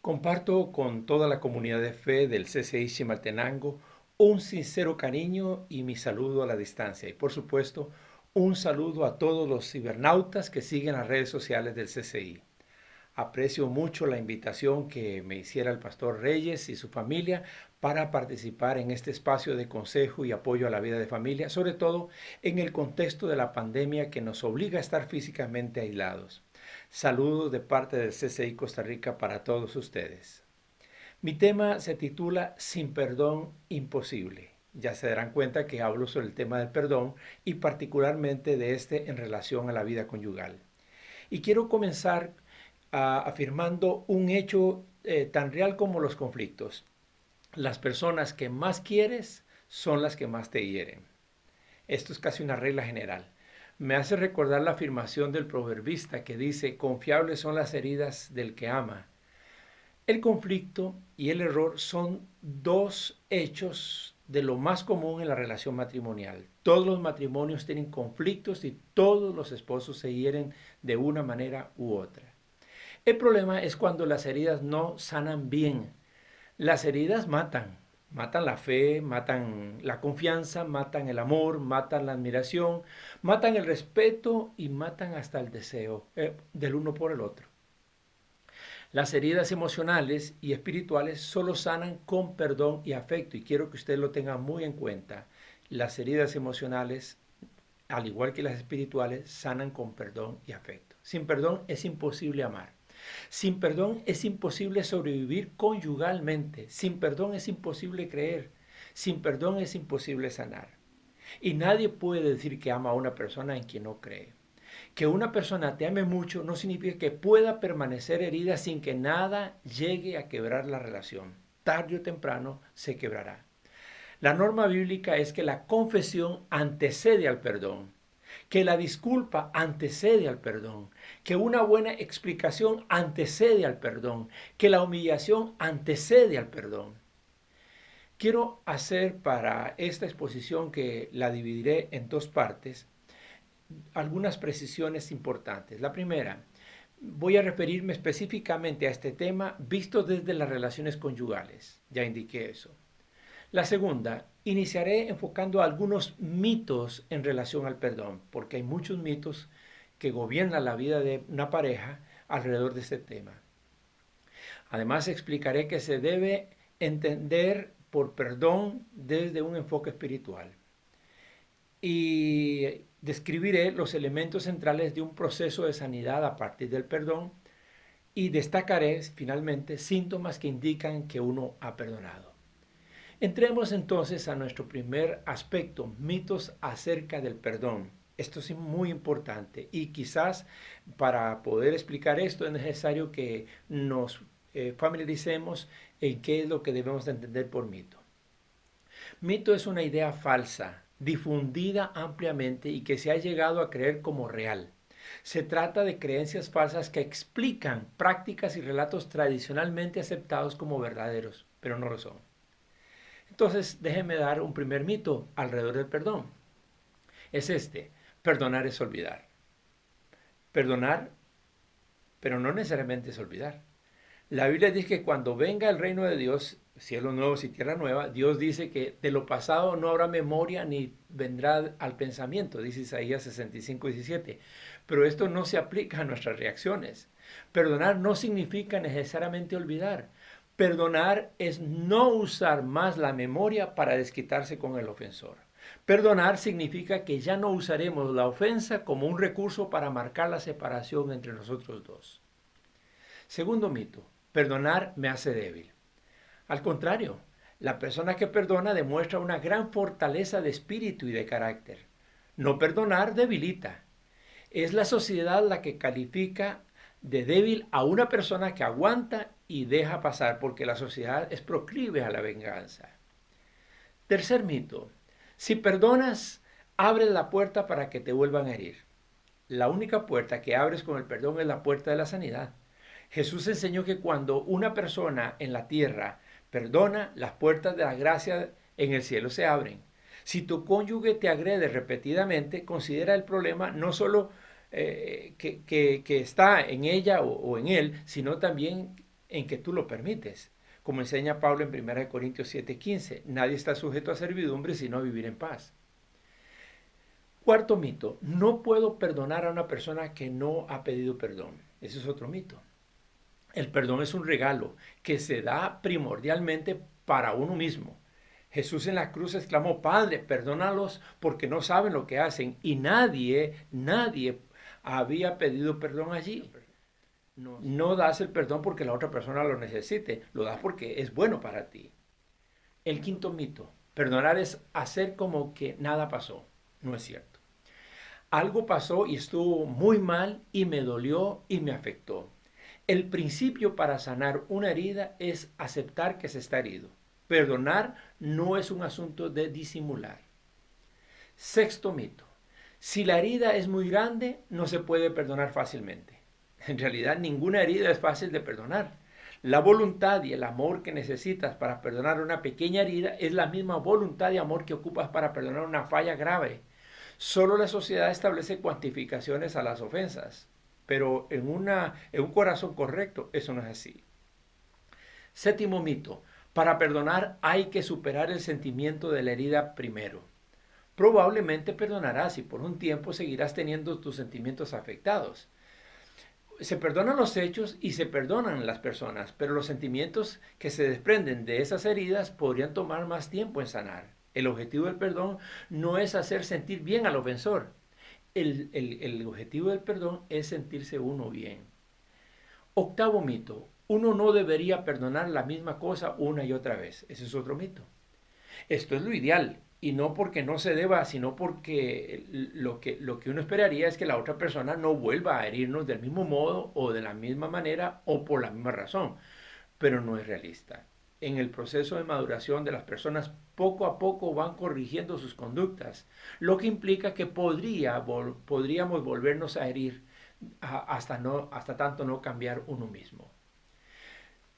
Comparto con toda la comunidad de fe del CCI Chimaltenango un sincero cariño y mi saludo a la distancia. Y por supuesto, un saludo a todos los cibernautas que siguen las redes sociales del CCI. Aprecio mucho la invitación que me hiciera el pastor Reyes y su familia para participar en este espacio de consejo y apoyo a la vida de familia, sobre todo en el contexto de la pandemia que nos obliga a estar físicamente aislados. Saludos de parte del CCI Costa Rica para todos ustedes. Mi tema se titula Sin perdón imposible. Ya se darán cuenta que hablo sobre el tema del perdón y particularmente de este en relación a la vida conyugal. Y quiero comenzar afirmando un hecho tan real como los conflictos. Las personas que más quieres son las que más te hieren. Esto es casi una regla general. Me hace recordar la afirmación del proverbista que dice, confiables son las heridas del que ama. El conflicto y el error son dos hechos de lo más común en la relación matrimonial. Todos los matrimonios tienen conflictos y todos los esposos se hieren de una manera u otra. El problema es cuando las heridas no sanan bien. Las heridas matan. Matan la fe, matan la confianza, matan el amor, matan la admiración, matan el respeto y matan hasta el deseo del uno por el otro. Las heridas emocionales y espirituales solo sanan con perdón y afecto y quiero que usted lo tenga muy en cuenta. Las heridas emocionales, al igual que las espirituales, sanan con perdón y afecto. Sin perdón es imposible amar. Sin perdón es imposible sobrevivir conyugalmente. Sin perdón es imposible creer. Sin perdón es imposible sanar. Y nadie puede decir que ama a una persona en quien no cree. Que una persona te ame mucho no significa que pueda permanecer herida sin que nada llegue a quebrar la relación. Tarde o temprano se quebrará. La norma bíblica es que la confesión antecede al perdón, que la disculpa antecede al perdón, que una buena explicación antecede al perdón, que la humillación antecede al perdón. Quiero hacer para esta exposición, que la dividiré en dos partes, algunas precisiones importantes. La primera, voy a referirme específicamente a este tema visto desde las relaciones conyugales. Ya indiqué eso. La segunda, iniciaré enfocando algunos mitos en relación al perdón, porque hay muchos mitos que gobiernan la vida de una pareja alrededor de este tema. Además, explicaré que se debe entender por perdón desde un enfoque espiritual. Y describiré los elementos centrales de un proceso de sanidad a partir del perdón y destacaré finalmente síntomas que indican que uno ha perdonado. Entremos entonces a nuestro primer aspecto, mitos acerca del perdón. Esto es muy importante y quizás para poder explicar esto es necesario que nos familiaricemos en qué es lo que debemos de entender por mito. Mito es una idea falsa, difundida ampliamente y que se ha llegado a creer como real. Se trata de creencias falsas que explican prácticas y relatos tradicionalmente aceptados como verdaderos, pero no lo son. Entonces, déjenme dar un primer mito alrededor del perdón. Es este: perdonar es olvidar. Perdonar, pero no necesariamente es olvidar. La Biblia dice que cuando venga el reino de Dios, cielos nuevos y tierra nueva, Dios dice que de lo pasado no habrá memoria ni vendrá al pensamiento, dice Isaías 65:17. Pero esto no se aplica a nuestras reacciones. Perdonar no significa necesariamente olvidar. Perdonar es no usar más la memoria para desquitarse con el ofensor. Perdonar significa que ya no usaremos la ofensa como un recurso para marcar la separación entre nosotros dos. Segundo mito: perdonar me hace débil. Al contrario, la persona que perdona demuestra una gran fortaleza de espíritu y de carácter. No perdonar debilita. Es la sociedad la que califica de débil a una persona que aguanta y deja pasar, porque la sociedad es proclive a la venganza. Tercer mito: si perdonas, abres la puerta para que te vuelvan a herir. La única puerta que abres con el perdón es la puerta de la sanidad. Jesús enseñó que cuando una persona en la tierra perdona, las puertas de la gracia en el cielo se abren. Si tu cónyuge te agrede repetidamente, considera el problema no solo que está en ella o en él, sino también en que tú lo permites. Como enseña Pablo en 1 Corintios 7:15, nadie está sujeto a servidumbre sino a vivir en paz. Cuarto mito, no puedo perdonar a una persona que no ha pedido perdón. Ese es otro mito. El perdón es un regalo que se da primordialmente para uno mismo. Jesús en la cruz exclamó, Padre, perdónalos porque no saben lo que hacen. Y nadie había pedido perdón allí. No das el perdón porque la otra persona lo necesite, lo das porque es bueno para ti. El quinto mito, perdonar es hacer como que nada pasó. No es cierto. Algo pasó y estuvo muy mal y me dolió y me afectó. El principio para sanar una herida es aceptar que se está herido. Perdonar no es un asunto de disimular. Sexto mito. Si la herida es muy grande, no se puede perdonar fácilmente. En realidad, ninguna herida es fácil de perdonar. La voluntad y el amor que necesitas para perdonar una pequeña herida es la misma voluntad y amor que ocupas para perdonar una falla grave. Solo la sociedad establece cuantificaciones a las ofensas, pero en un corazón correcto eso no es así. Séptimo mito. Para perdonar hay que superar el sentimiento de la herida primero. Probablemente perdonarás y por un tiempo seguirás teniendo tus sentimientos afectados. Se perdonan los hechos y se perdonan las personas, pero los sentimientos que se desprenden de esas heridas podrían tomar más tiempo en sanar. El objetivo del perdón no es hacer sentir bien al ofensor. El objetivo del perdón es sentirse uno bien. Octavo mito. Uno no debería perdonar la misma cosa una y otra vez. Ese es otro mito. Esto es lo ideal. Y no porque no se deba, sino porque lo que uno esperaría es que la otra persona no vuelva a herirnos del mismo modo o de la misma manera o por la misma razón. Pero no es realista. En el proceso de maduración de las personas poco a poco van corrigiendo sus conductas, lo que implica que podríamos volvernos a herir hasta tanto no cambiar uno mismo.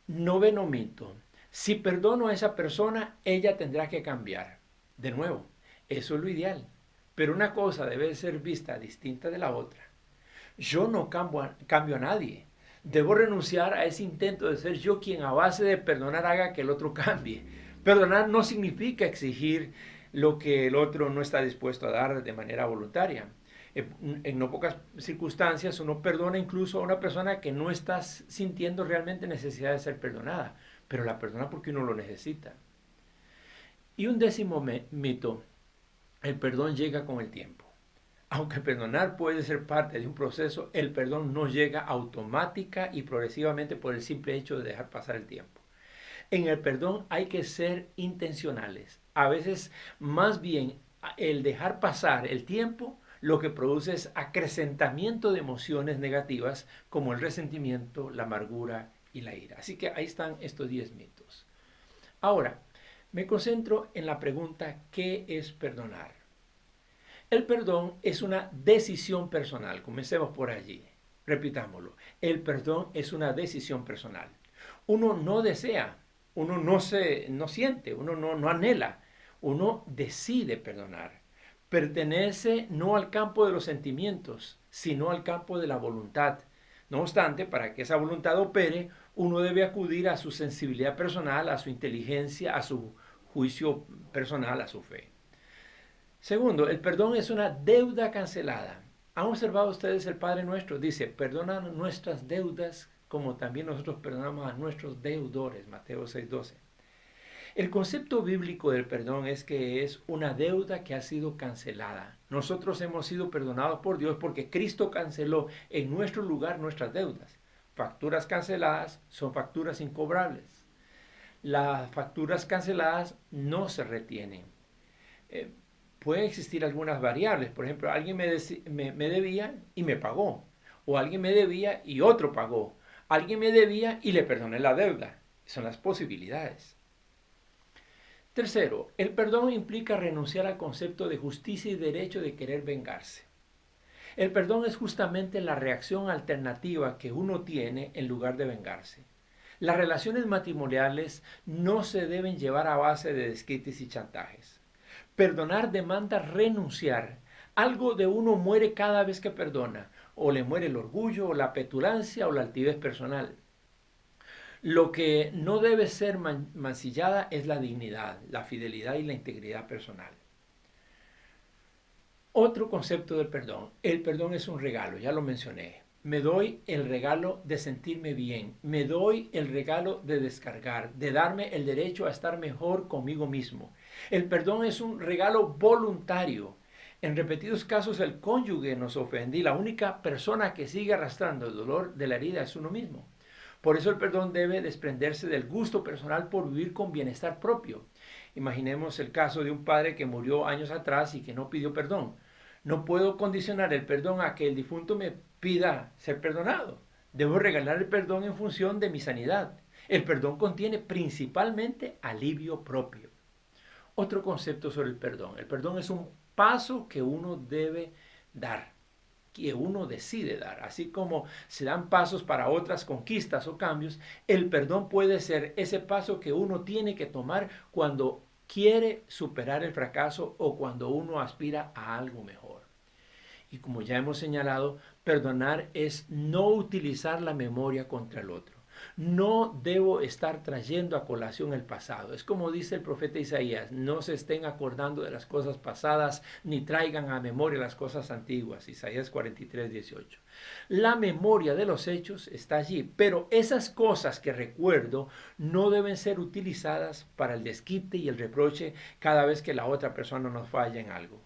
Noveno mito. Si perdono a esa persona, ella tendrá que cambiar. De nuevo, eso es lo ideal, pero una cosa debe ser vista distinta de la otra. Yo no cambio a nadie. Debo renunciar a ese intento de ser yo quien a base de perdonar haga que el otro cambie. Perdonar no significa exigir lo que el otro no está dispuesto a dar de manera voluntaria. En no pocas circunstancias uno perdona incluso a una persona que no está sintiendo realmente necesidad de ser perdonada, pero la perdona porque uno lo necesita. Y un décimo mito, el perdón llega con el tiempo. Aunque perdonar puede ser parte de un proceso, el perdón no llega automática y progresivamente por el simple hecho de dejar pasar el tiempo. En el perdón hay que ser intencionales. A veces, más bien, el dejar pasar el tiempo lo que produce es acrecentamiento de emociones negativas como el resentimiento, la amargura y la ira. Así que ahí están estos 10 mitos. Ahora, me concentro en la pregunta, ¿qué es perdonar? El perdón es una decisión personal. Comencemos por allí. Repitámoslo. El perdón es una decisión personal. Uno no desea, uno no siente, uno no anhela, uno decide perdonar. Pertenece no al campo de los sentimientos, sino al campo de la voluntad. No obstante, para que esa voluntad opere, uno debe acudir a su sensibilidad personal, a su inteligencia, a su juicio personal, a su fe. Segundo, el perdón es una deuda cancelada. ¿Han observado ustedes el Padre Nuestro? Dice, perdona nuestras deudas como también nosotros perdonamos a nuestros deudores. Mateo 6:12. El concepto bíblico del perdón es que es una deuda que ha sido cancelada. Nosotros hemos sido perdonados por Dios porque Cristo canceló en nuestro lugar nuestras deudas. Facturas canceladas son facturas incobrables. Las facturas canceladas no se retienen. Pueden existir algunas variables. Por ejemplo, alguien me debía y me pagó. O alguien me debía y otro pagó. Alguien me debía y le perdoné la deuda. Son las posibilidades. Tercero, el perdón implica renunciar al concepto de justicia y derecho de querer vengarse. El perdón es justamente la reacción alternativa que uno tiene en lugar de vengarse. Las relaciones matrimoniales no se deben llevar a base de desquites y chantajes. Perdonar demanda renunciar. Algo de uno muere cada vez que perdona. O le muere el orgullo, o la petulancia, o la altivez personal. Lo que no debe ser mancillada es la dignidad, la fidelidad y la integridad personal. Otro concepto del perdón. El perdón es un regalo, ya lo mencioné. Me doy el regalo de sentirme bien. Me doy el regalo de descargar, de darme el derecho a estar mejor conmigo mismo. El perdón es un regalo voluntario. En repetidos casos el cónyuge nos ofende y la única persona que sigue arrastrando el dolor de la herida es uno mismo. Por eso el perdón debe desprenderse del gusto personal por vivir con bienestar propio. Imaginemos el caso de un padre que murió años atrás y que no pidió perdón. No puedo condicionar el perdón a que el difunto me pida ser perdonado. Debo regalar el perdón en función de mi sanidad. El perdón contiene principalmente alivio propio. Otro concepto sobre el perdón. El perdón es un paso que uno debe dar, que uno decide dar. Así como se dan pasos para otras conquistas o cambios, el perdón puede ser ese paso que uno tiene que tomar cuando quiere superar el fracaso o cuando uno aspira a algo mejor. Y como ya hemos señalado, perdonar es no utilizar la memoria contra el otro. No debo estar trayendo a colación el pasado. Es como dice el profeta Isaías, no se estén acordando de las cosas pasadas ni traigan a memoria las cosas antiguas. Isaías 43, 18. La memoria de los hechos está allí, pero esas cosas que recuerdo no deben ser utilizadas para el desquite y el reproche cada vez que la otra persona nos falla en algo.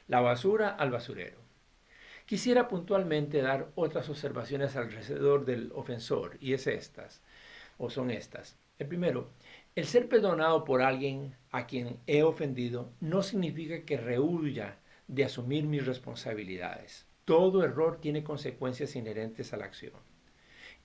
La basura al basurero. Quisiera puntualmente dar otras observaciones alrededor del ofensor, y son estas. El primero, el ser perdonado por alguien a quien he ofendido no significa que rehuya de asumir mis responsabilidades. Todo error tiene consecuencias inherentes a la acción.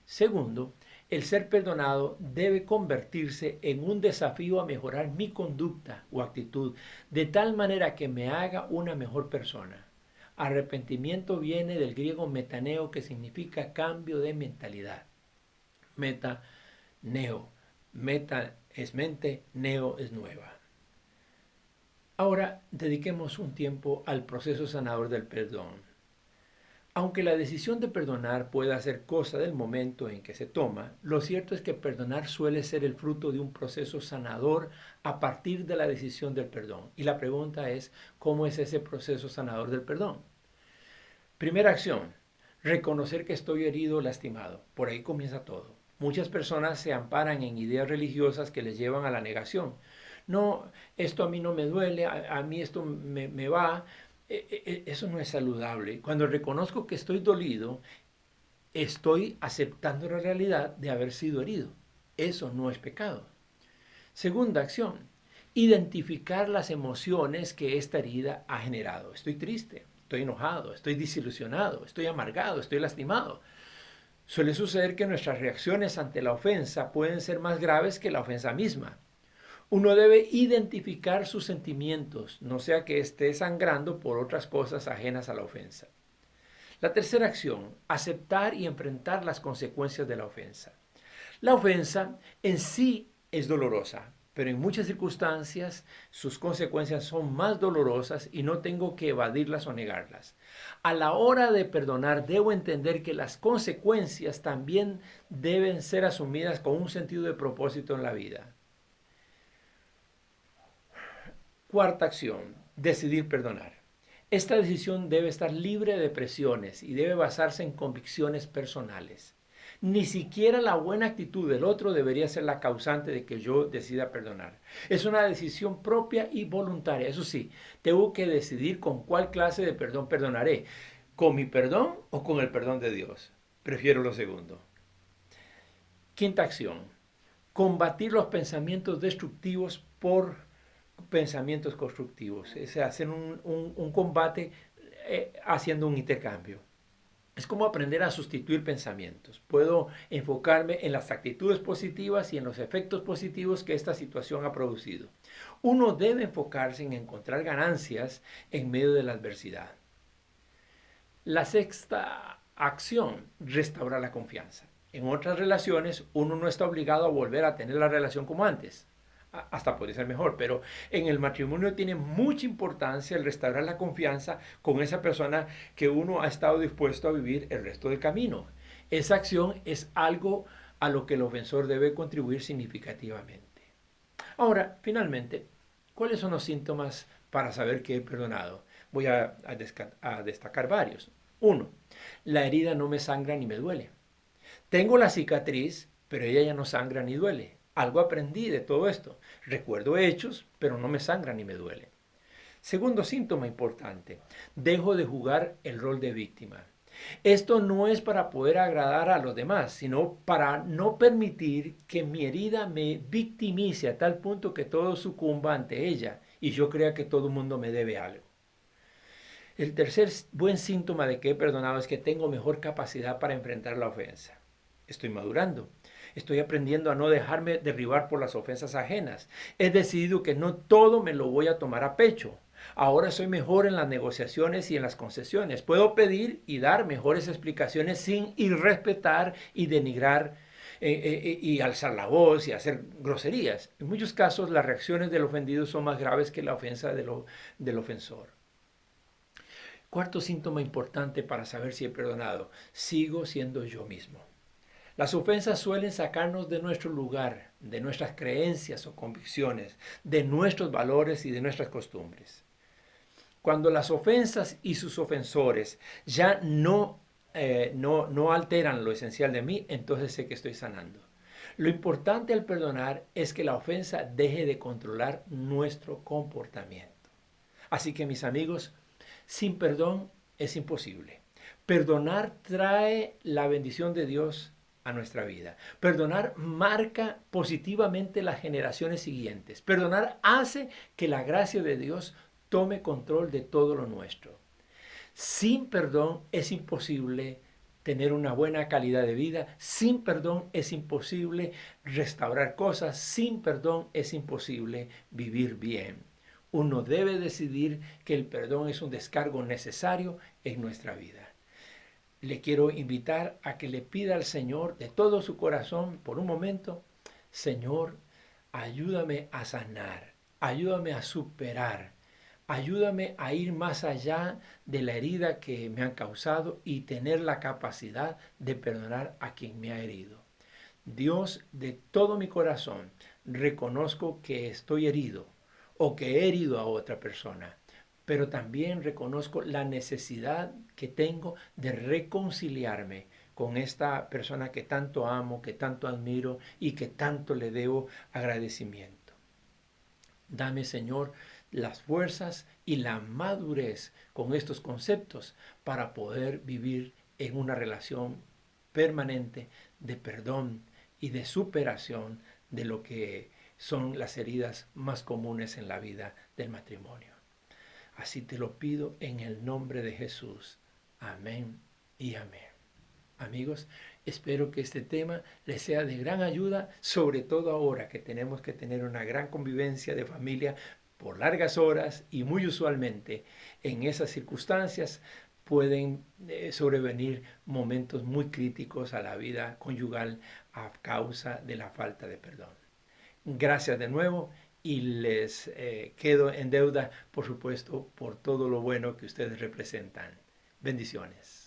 Segundo, el ser perdonado debe convertirse en un desafío a mejorar mi conducta o actitud de tal manera que me haga una mejor persona. Arrepentimiento viene del griego metaneo, que significa cambio de mentalidad. Meta, neo. Meta es mente, neo es nueva. Ahora dediquemos un tiempo al proceso sanador del perdón. Aunque la decisión de perdonar pueda ser cosa del momento en que se toma, lo cierto es que perdonar suele ser el fruto de un proceso sanador a partir de la decisión del perdón. Y la pregunta es, ¿cómo es ese proceso sanador del perdón? Primera acción, reconocer que estoy herido o lastimado. Por ahí comienza todo. Muchas personas se amparan en ideas religiosas que les llevan a la negación. No, esto a mí no me duele, a mí esto me va. Eso no es saludable. Cuando reconozco que estoy dolido, estoy aceptando la realidad de haber sido herido. Eso no es pecado. Segunda acción, identificar las emociones que esta herida ha generado. Estoy triste, estoy enojado, estoy desilusionado, estoy amargado, estoy lastimado. Suele suceder que nuestras reacciones ante la ofensa pueden ser más graves que la ofensa misma. Uno debe identificar sus sentimientos, no sea que esté sangrando por otras cosas ajenas a la ofensa. La tercera acción, aceptar y enfrentar las consecuencias de la ofensa. La ofensa en sí es dolorosa, pero en muchas circunstancias sus consecuencias son más dolorosas y no tengo que evadirlas o negarlas. A la hora de perdonar debo entender que las consecuencias también deben ser asumidas con un sentido de propósito en la vida. Cuarta acción, decidir perdonar. Esta decisión debe estar libre de presiones y debe basarse en convicciones personales. Ni siquiera la buena actitud del otro debería ser la causante de que yo decida perdonar. Es una decisión propia y voluntaria. Eso sí, tengo que decidir con cuál clase de perdón perdonaré. ¿Con mi perdón o con el perdón de Dios? Prefiero lo segundo. Quinta acción, combatir los pensamientos destructivos por pensamientos constructivos. Es hacer un combate haciendo un intercambio. Es como aprender a sustituir pensamientos. Puedo enfocarme en las actitudes positivas y en los efectos positivos que esta situación ha producido. Uno debe enfocarse en encontrar ganancias en medio de la adversidad. La sexta acción, restaurar la confianza. En otras relaciones, uno no está obligado a volver a tener la relación como antes. Hasta puede ser mejor, pero en el matrimonio tiene mucha importancia el restaurar la confianza con esa persona que uno ha estado dispuesto a vivir el resto del camino. Esa acción es algo a lo que el ofensor debe contribuir significativamente. Ahora, finalmente, ¿cuáles son los síntomas para saber que he perdonado? Voy a destacar varios. Uno, la herida no me sangra ni me duele. Tengo la cicatriz, pero ella ya no sangra ni duele. Algo aprendí de todo esto. Recuerdo hechos, pero no me sangra ni me duele. Segundo síntoma importante, dejo de jugar el rol de víctima. Esto no es para poder agradar a los demás, sino para no permitir que mi herida me victimice a tal punto que todo sucumba ante ella y yo crea que todo el mundo me debe algo. El tercer buen síntoma de que he perdonado es que tengo mejor capacidad para enfrentar la ofensa. Estoy madurando. Estoy aprendiendo a no dejarme derribar por las ofensas ajenas. He decidido que no todo me lo voy a tomar a pecho. Ahora soy mejor en las negociaciones y en las concesiones. Puedo pedir y dar mejores explicaciones sin irrespetar y denigrar y alzar la voz y hacer groserías. En muchos casos las reacciones del ofendido son más graves que la ofensa del ofensor. Cuarto síntoma importante para saber si he perdonado. Sigo siendo yo mismo. Las ofensas suelen sacarnos de nuestro lugar, de nuestras creencias o convicciones, de nuestros valores y de nuestras costumbres. Cuando las ofensas y sus ofensores ya no alteran lo esencial de mí, entonces sé que estoy sanando. Lo importante al perdonar es que la ofensa deje de controlar nuestro comportamiento. Así que mis amigos, sin perdón es imposible. Perdonar trae la bendición de Dios a nuestra vida. Perdonar marca positivamente las generaciones siguientes. Perdonar hace que la gracia de Dios tome control de todo lo nuestro. Sin perdón es imposible tener una buena calidad de vida. Sin perdón es imposible restaurar cosas. Sin perdón es imposible vivir bien. Uno debe decidir que el perdón es un descargo necesario en nuestra vida. Le quiero invitar a que le pida al Señor de todo su corazón por un momento, Señor, ayúdame a sanar, ayúdame a superar, ayúdame a ir más allá de la herida que me han causado y tener la capacidad de perdonar a quien me ha herido. Dios, de todo mi corazón, reconozco que estoy herido o que he herido a otra persona, pero también reconozco la necesidad que tengo de reconciliarme con esta persona que tanto amo, que tanto admiro y que tanto le debo agradecimiento. Dame, Señor, las fuerzas y la madurez con estos conceptos para poder vivir en una relación permanente de perdón y de superación de lo que son las heridas más comunes en la vida del matrimonio. Así te lo pido en el nombre de Jesús. Amén y amén. Amigos, espero que este tema les sea de gran ayuda, sobre todo ahora que tenemos que tener una gran convivencia de familia por largas horas y muy usualmente en esas circunstancias pueden sobrevenir momentos muy críticos a la vida conyugal a causa de la falta de perdón. Gracias de nuevo y les quedo en deuda, por supuesto, por todo lo bueno que ustedes representan. Bendiciones.